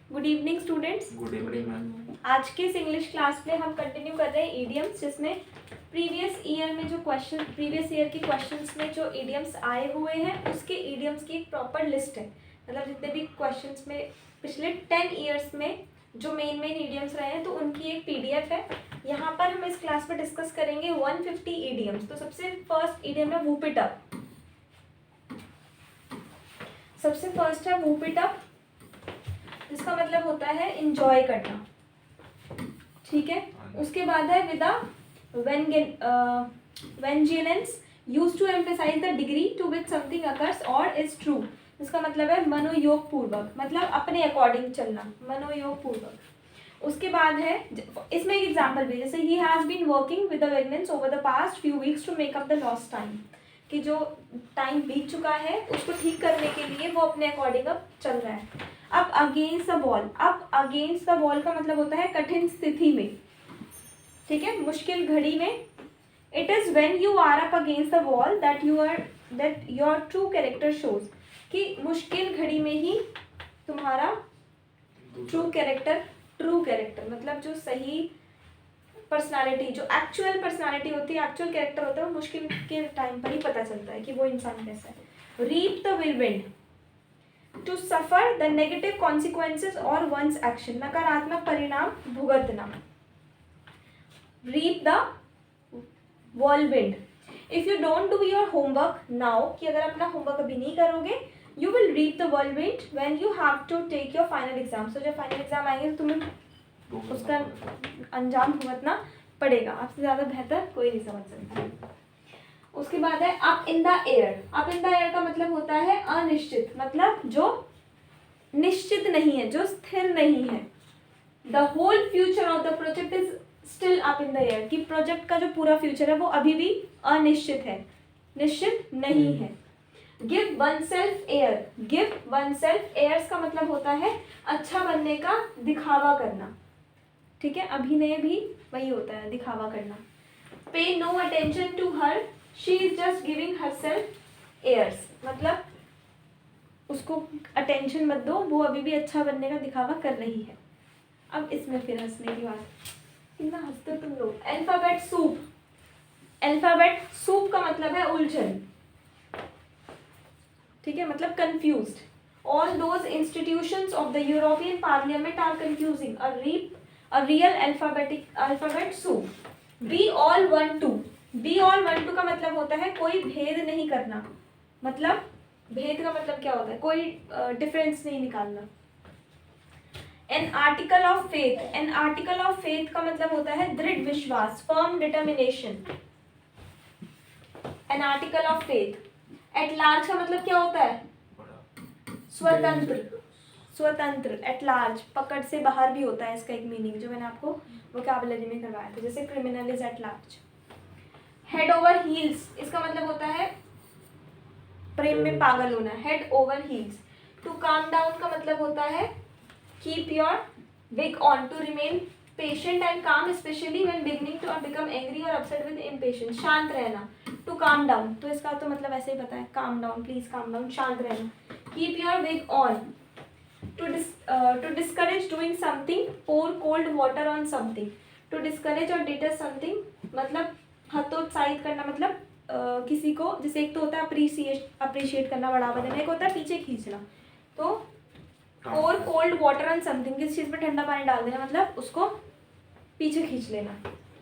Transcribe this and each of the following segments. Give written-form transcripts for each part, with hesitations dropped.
Good evening students. Good evening ma'am. आज के इस इंग्लिश क्लास में हम कंटिन्यू कर रहे हैं इडियम्स, जिसमें प्रीवियस ईयर के क्वेश्चंस में जो इडियम्स आए हुए हैं उसके इडियम्स की एक प्रॉपर लिस्ट है। मतलब जितने भी क्वेश्चंस में पिछले 10 ईयर्स में जो मेन इडियम्स रहे हैं तो उनकी एक पीडीएफ है। यहाँ पर हम इस क्लास में डिस्कस करेंगे 150 इडियम्स। तो सबसे फर्स्ट इडियम है वूप इट अप। सबसे फर्स्ट है वूप इट अप, जिसका मतलब होता है इंजॉय करना। ठीक है। उसके बाद है with a vengeance, use to emphasize the degree to which something occurs or is true. इसका मतलब है मनोयोग पूर्वक, मतलब अपने अकॉर्डिंग चलना, मनोयोग पूर्वक। उसके बाद है, इसमें एक एग्जांपल भी, जैसे he has been working with the vengeance over the past few weeks to make up the lost time, कि जो टाइम बीत चुका है उसको ठीक करने के लिए वो अपने अकॉर्डिंग अब चल रहा है। अब अगेंस्ट द वॉल, अब अगेंस्ट द वॉल का मतलब होता है कठिन स्थिति में। ठीक है, मुश्किल घड़ी में। It is when you are up against the wall that your true character shows, कि मुश्किल घड़ी में ही तुम्हारा ट्रू कैरेक्टर मतलब जो सही पर्सनालिटी, जो एक्चुअल पर्सनालिटी होती है, एक्चुअल कैरेक्टर होता है, वो मुश्किल के टाइम पर ही पता चलता है कि वो इंसान कैसा है। Reap the whirlwind, to suffer the negative consequences or one's action, नकारात्मक परिणाम भुगतना। Reap the whirlwind, if you don't do your homework now, कि अगर अपना होमवर्क अभी नहीं करोगे, you will reap the whirlwind when you have to take your final exam. तो जब फाइनल एग्जाम आएंगे तो तुम्हें उसका अंजाम भुगतना पड़ेगा। आपसे ज्यादा बेहतर कोई नहीं समझ सकता। उसके बाद है up in the air. Up in the air का मतलब होता है अनिश्चित, मतलब जो निश्चित नहीं है, जो स्थिर नहीं है। The whole future of the project is still up in the air, कि प्रोजेक्ट का जो पूरा फ्यूचर है वो अभी भी अनिश्चित है, निश्चित नहीं है। Give oneself air, give oneself airs का मतलब होता है अच्छा बनने का दिखावा करना। ठीक है, अभिनय भी वही होता है, दिखावा करना। Pay no attention to her, she is just giving herself airs, मतलब उसको अटेंशन मत दो, वो अभी भी अच्छा बनने का दिखावा कर रही है। अब इसमें फिर हंसने की बात, कितना हंसते तुम लोग। अल्फाबेट सूप, अल्फाबेट सूप का मतलब है उलझन। ठीक है, मतलब confused. All those institutions of the European Parliament are confusing a real alphabet soup. We all want to का मतलब होता है कोई भेद नहीं करना, मतलब भेद का मतलब क्या होता है, कोई डिफरेंस नहीं निकालना। एन आर्टिकल ऑफ फेथ का मतलब होता है दृढ़ विश्वास, firm determination. An article of faith. At large का मतलब क्या होता है, स्वतंत्र। एट लार्ज पकड़ से बाहर भी होता है इसका एक मीनिंग, जो मैंने आपको वोकैबुलरी में करवाया था, जैसे criminal is at large. Head over heels, इसका मतलब होता है प्रेम में पागल होना, head over heels. To calm down का मतलब होता है keep your wig on, to remain patient and calm especially when beginning to become angry or upset with impatience, शांत रहना। टू काम डाउन, तो इसका तो मतलब ऐसे ही पता है, काम डाउन, प्लीज काम डाउन, शांत रहना। Keep your wig on, to discourage doing something, pour cold water on something. To discourage or deter something मतलब हतोत्साहित करना, मतलब किसी को, जैसे एक तो होता है अप्रिशिएट करना, बढ़ावा देना, एक होता है पीछे खींचना। तो pour cold water on something, किस चीज पे ठंडा पानी डाल देना, मतलब उसको पीछे खींच लेना,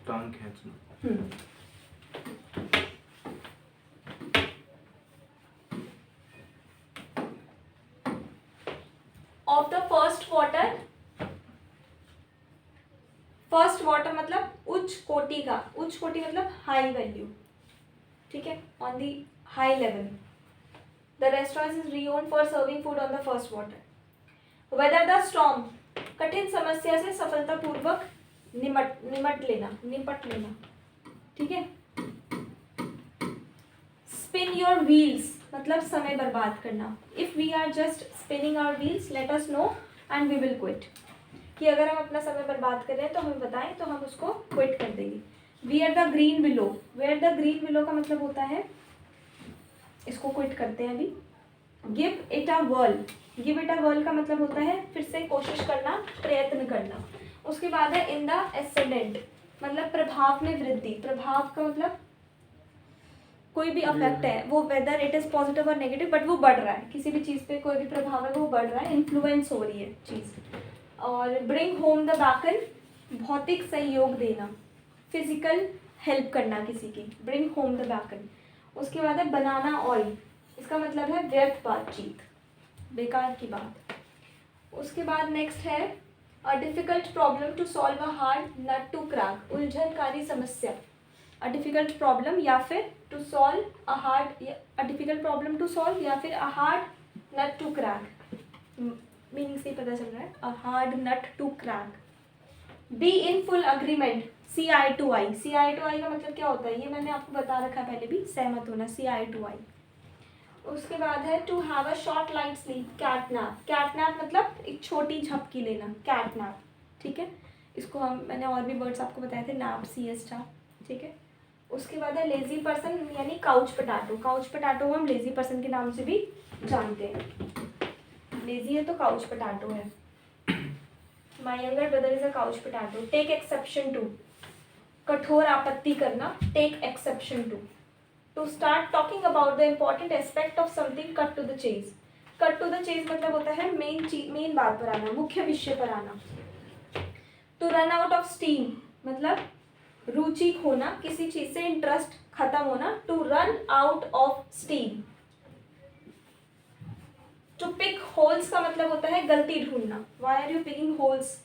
टांग खींचना। ऑफ द फर्स्ट वाटर मतलब उच्च कोटि का, उच्च कोटि मतलब हाई वैल्यू। ठीक है, on the high level. The restaurant is renowned for serving food on the first water. Whether the storm, कठिन समस्या से सफलतापूर्वक निपट लेना। ठीक है। स्पिन योर व्हील्स मतलब समय बर्बाद करना। If we are just spinning our wheels let us know and we will quit, कि अगर हम अपना समय बर्बाद कर रहे हैं तो हमें बताएं, तो हम उसको क्विट कर देंगे। वेयर द ग्रीन विलो का मतलब होता है, इसको क्विट करते हैं अभी, give it a whirl, give it a whirl का मतलब होता है फिर से कोशिश करना, प्रयत्न करना। उसके बाद है इन द एसेंडेंट, मतलब प्रभाव में वृद्धि। प्रभाव का मतलब कोई भी अफेक्ट है, वो वेदर इट इज पॉजिटिव और नेगेटिव, बट वो बढ़ रहा है, किसी भी चीज़ पे कोई भी प्रभाव है वो बढ़ रहा है, इन्फ्लुएंस हो रही है चीज़। और ब्रिंग होम द बैकन, भौतिक सहयोग देना, फिजिकल हेल्प करना किसी की, ब्रिंग होम द बैकन। उसके बाद है बनाना ऑयल, इसका मतलब है व्यर्थ बातचीत, बेकार की बात। उसके बाद नेक्स्ट है a difficult problem to solve a hard nut to crack, उलझनकारी समस्या। अ डिफिकल्ट प्रॉब्लम या फिर to solve a hard, a difficult problem to solve या फिर a hard nut to crack, meaning से ही पता चल रहा है, a hard nut to crack. Be in full agreement, see eye to eye. See eye to eye का मतलब क्या होता है ये मैंने आपको बता रखा है पहले भी, सहमत होना, सी आई टू आई। उसके बाद है to have a short light sleep, catnap. Catnap मतलब एक छोटी झपकी लेना, कैटनैप, ठीक है। इसको हम, मैंने और भी वर्ड्स आपको बताए थे, नैप, सिएस्टा, ठीक है। उसके बाद है लेजी पर्सन यानी काउच पोटैटो। काउच पोटैटो को हम लेजी पर्सन के नाम से भी जानते हैं। लेजी है तो काउच पोटैटो है। My younger brother is a couch potato. Take exception to, कठोर आपत्ति करना, take exception to. To start talking about the important aspect of something, cut to the chase. Cut to the chase मतलब होता है main बात पर आना, मुख्य विषय पर आना। To run out of steam मतलब रुचि खोना, किसी चीज से इंटरेस्ट खत्म होना, to run out of steam. To pick holes का मतलब होता है गलती ढूंढना, why are you picking holes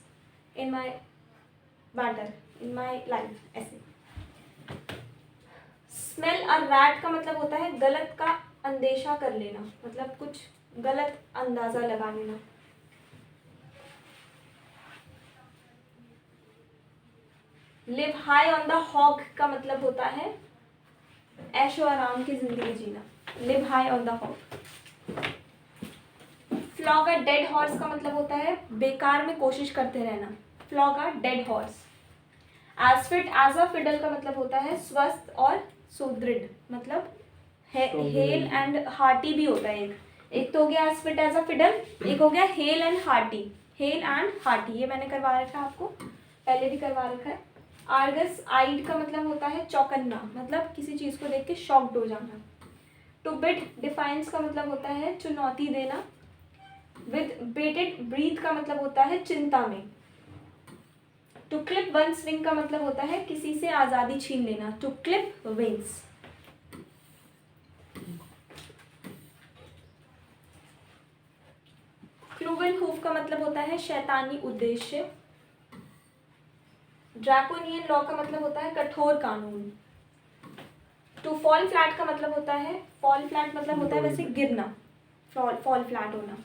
in my matter, in my life, ऐसे। स्मेल अ रैट का मतलब होता है गलत का अंदेशा कर लेना, मतलब कुछ गलत अंदाजा लगा लेना। Live high on the hog का मतलब होता है ऐशो आराम की जिंदगी जीना, live high on the hog. Flog a dead horse का मतलब होता है बेकार में कोशिश करते रहना, flog a dead horse. As fit as a fiddle का मतलब होता है स्वस्थ और सुदृढ़, मतलब हेल एंड हार्टी भी होता है एक तो हो गया as fit as a fiddle, एक हो गया hale and hearty, hale and hearty, ये मैंने करवा रखा है आपको, पहले भी करवा रखा है। आर्गस आइड का मतलब होता है चौकन्ना, मतलब किसी चीज को देख के शॉक्ड हो जाना। टू बिट डिफाइंस का मतलब होता है चुनौती देना। विद बेटेड ब्रीथ का मतलब होता है चिंता में। टू क्लिप वंस विंग का मतलब होता है किसी से आजादी छीन लेना, टू क्लिप विंग्स। क्लूवन हूफ का मतलब होता है शैतानी उद्देश्य। ड्रैकोनियन लॉ का मतलब होता है कठोर कानून। टू फॉल फ्लैट का मतलब होता है, फॉल फ्लैट मतलब होता है वैसे गिरना, फॉल फ्लैट होना।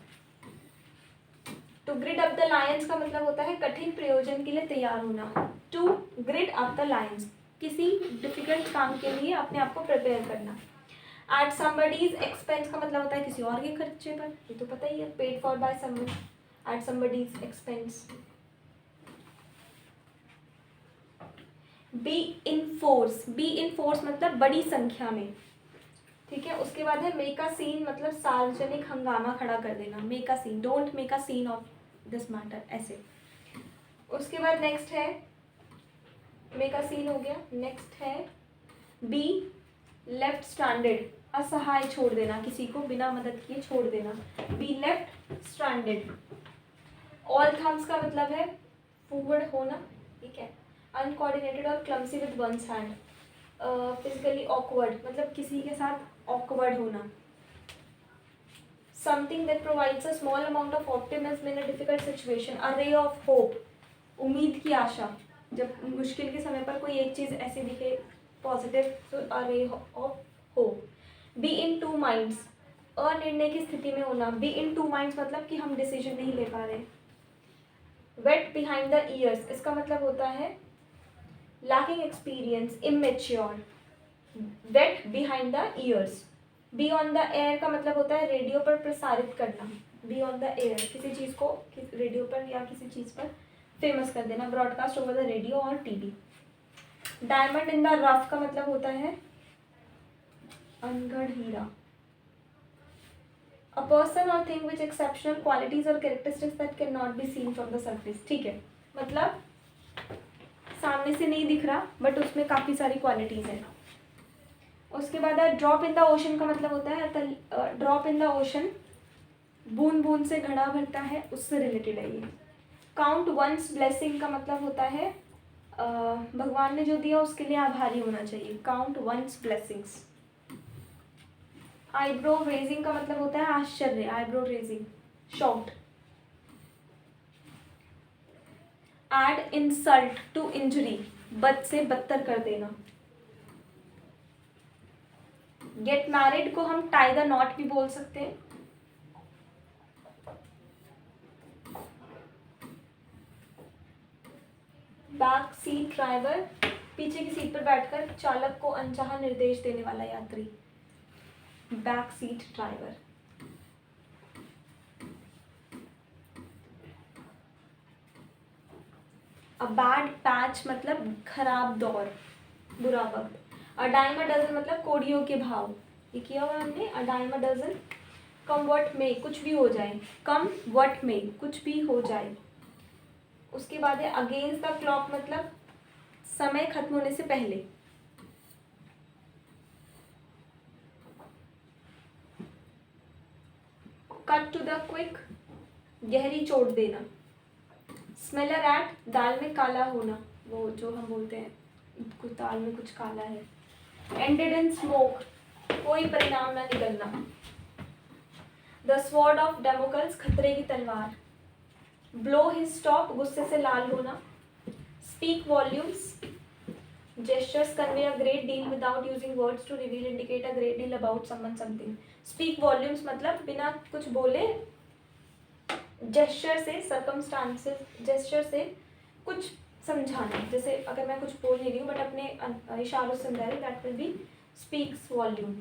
To grid up the lions का मतलब होता है कठिन प्रयोजन के लिए तैयार होना, to grid up the lions, किसी डिफिकल्ट काम के लिए अपने आप को प्रिपेयर करना। एट समबडीज एक्सपेंस का मतलब होता है किसी और के खर्चे पर, ये तो पता ही है, paid for by someone, at somebody's expense. Be in force, be in force मतलब बड़ी संख्या में, ठीक है। उसके बाद है मेक अ सीन मतलब सार्वजनिक हंगामा खड़ा कर देना, make a scene, don't make a scene of this matter, ऐसे। उसके बाद नेक्स्ट है मेक अ सीन हो गया, नेक्स्ट है बी लेफ्ट स्ट्रैंडेड, असहाय छोड़ देना, किसी को बिना मदद किए छोड़ देना, be left stranded. All thumbs का मतलब है फॉरवर्ड होना, ठीक है। अनकोऑर्डिनेटेड और clumsy with one's hand, physically awkward मतलब किसी के साथ ऑकवर्ड होना। Something that provides a small amount of optimism in a difficult situation, a ray of hope, उम्मीद की आशा, जब मुश्किल के समय पर कोई एक चीज़ ऐसी दिखे पॉजिटिव, तो a ray of hope. Be in two minds, अनिर्णय की स्थिति में होना, बी इन टू माइंड्स मतलब कि हम डिसीजन नहीं ले पा रहे। वेट बिहाइंड द ईयर्स, इसका मतलब होता है lacking experience, immature, wet behind the ears। be on the air का मतलब होता है रेडियो पर प्रसारित करना, be on the air किसी चीज़ को रेडियो पर या किसी चीज़ पर फेमस कर देना, ब्रॉडकास्ट ओवर द रेडियो और TV. Diamond in the rough का मतलब होता है अनगढ़ हीरा, अ पर्सन और थिंग विच एक्सेप्शनल क्वालिटीज और characteristics that can not be seen from the surface. ठीक है, मतलब सामने से नहीं दिख रहा बट उसमें काफ़ी सारी क्वालिटीज़ हैं. उसके बाद ड्रॉप इन द ओशन का मतलब होता है ड्रॉप इन द ओशन, बूंद बूंद से घड़ा भरता है, उससे रिलेटेड है ये. काउंट वंस ब्लेसिंग का मतलब होता है भगवान ने जो दिया उसके लिए आभारी होना चाहिए. Count one's blessings. Eyebrow raising का मतलब होता है आश्चर्य. Eyebrow raising, shocked. Add insult to injury, बद से बदतर कर देना. गेट मैरिड को हम टाई द नॉट भी बोल सकते हैं. बैक सीट ड्राइवर, पीछे की सीट पर बैठकर चालक को अनचाहा निर्देश देने वाला यात्री. Back seat driver. A bad patch मतलब खराब दौर, बुरा वक्त. अ डाइम अ डजन मतलब कोड़ियों के भाव. ये किया हुआ हमने. A dime a dozen. Come what may, कुछ भी हो जाए. कम वट में, कुछ भी हो जाए. उसके बाद है अगेंस्ट द क्लॉक मतलब समय खत्म होने से पहले. कट टू द क्विक, गहरी चोट देना. स्मेल अ रैट, दाल में काला होना, वो जो हम बोलते हैं कुछ दाल में कुछ काला है. एंडेड इन स्मोक, कोई परिणाम ना निकलना. द स्वॉर्ड ऑफ डेमोकल्स, खतरे की तलवार. ब्लो हिज स्टॉप, गुस्से से लाल होना. Speak volumes, gestures convey a great deal without using words to reveal indicate a great deal about someone something. Speak volumes मतलब बिना कुछ बोले gesture से, circumstances gesture से कुछ समझाना. जैसे अगर मैं कुछ बोल नहीं रही हूँ बट अपने इशारों से समझा रही हूँ, that will be speaks volume.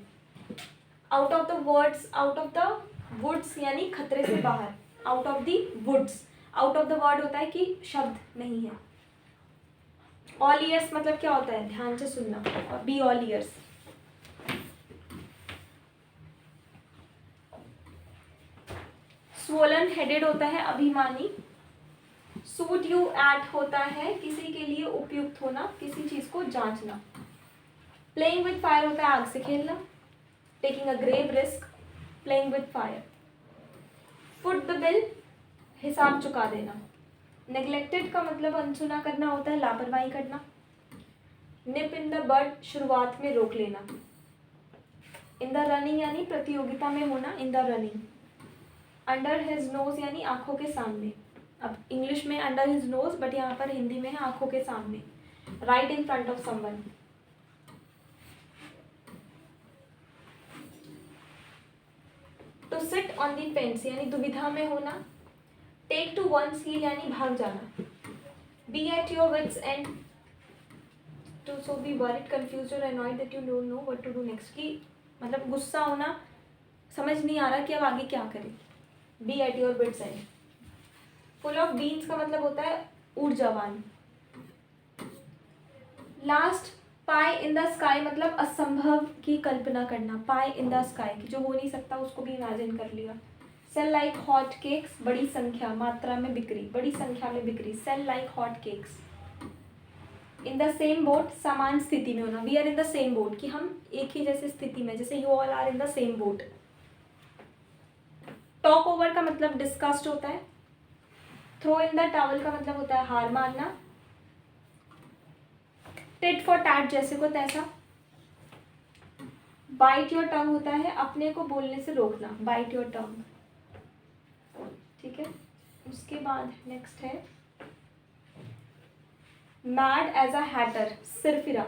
Out of the words, out of the woods यानी खतरे से बाहर. Out of the woods, out of the word होता है कि शब्द नहीं है. ऑल ईयर्स मतलब क्या होता है, ध्यान से सुनना. और be all years. Swollen headed होता है अभिमानी. सूट यू एट होता है किसी के लिए उपयुक्त होना, किसी चीज को जांचना. प्लेइंग विद फायर होता है आग से खेलना. Taking a grave risk, playing with fire. Foot the bill, हिसाब चुका देना. नेग्लेक्टेड का मतलब अनसुना करना होता है, लापरवाही करना. निप इन द बड, शुरुआत में रोक लेना. इन द रनिंग यानी प्रतियोगिता में होना. In the running. Under his nose यानी आंखों के सामने. अब इंग्लिश में अंडर हिज नोज बट यहाँ पर हिंदी में है आंखों के सामने. Right in front of someone. To sit on the fence यानी दुविधा में होना. टेक टू वंस हील यानी भाग जाना. Be at your wits end, to so be worried confused और annoyed that you don't know what to do next, की मतलब गुस्सा होना, समझ नहीं आ रहा कि अब आगे क्या करें. Be at your wits end. Full of beans का मतलब होता है ऊर्जावान. Last, pie in the sky मतलब असंभव की कल्पना करना. पाई इन द स्काई, जो हो नहीं सकता उसको भी इमेजिन कर लिया. सेल लाइक हॉट केक्स, बड़ी संख्या, मात्रा में बिक्री, बड़ी संख्या में बिक्री. Sell like hot cakes. In the same boat, समान स्थिति में होना. We are in the same boat, कि हम एक ही जैसे स्थिति में, जैसे you all are in the same boat. Talk over का मतलब डिस्कस्ड होता है. थ्रो इन द टॉवल का मतलब होता है हार मानना. टिट फॉर टैट, जैसे को तैसा. बाइट योर टंग होता है अपने को बोलने से रोकना. Bite your tongue. ठीक है. उसके बाद नेक्स्ट है मैड एज अ हैटर, सिरफिरा.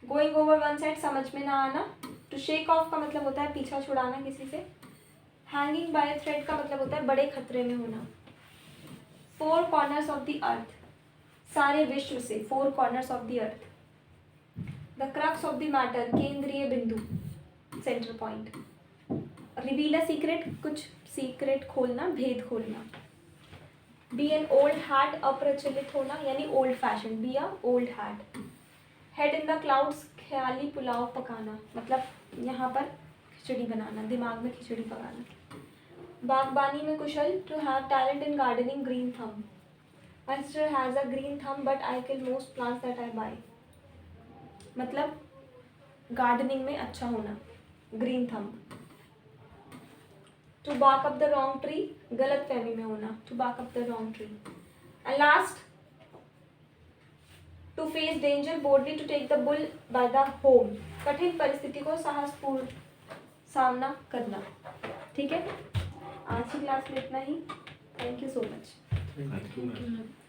गोइंग ओवर वन साइड, समझ में ना आना. टू शेक ऑफ का मतलब होता है पीछा छुड़ाना किसी से. हैंगिंग बाय थ्रेड का मतलब होता है बड़े खतरे में होना. Four corners of the earth, सारे विश्व से. Four corners of the earth. The crux of the matter, केंद्रीय बिंदु, centre point. Reveal a secret, कुछ सीक्रेट खोलना, भेद खोलना. बी एन ओल्ड हैट, अप्रचलित होना यानी old fashion. Be a old hat. Head in the clouds, ख्याली पुलाव पकाना, मतलब यहाँ पर खिचड़ी बनाना, दिमाग में खिचड़ी पकाना। बागबानी में कुशल, to have talent in gardening, green thumb. My sister has a green thumb but I kill most plants that I buy. मतलब गार्डनिंग में अच्छा होना, green thumb. To bark up the wrong tree, गलत फहमी में होना, to bark up the wrong tree. And last, to face danger boldly, to take the bull by the home, कठिन परिस्थिति को साहसपूर्ण सामना करना। ठीक है, आज की क्लास में इतना ही। Thank you so much. Thank you, ma'am.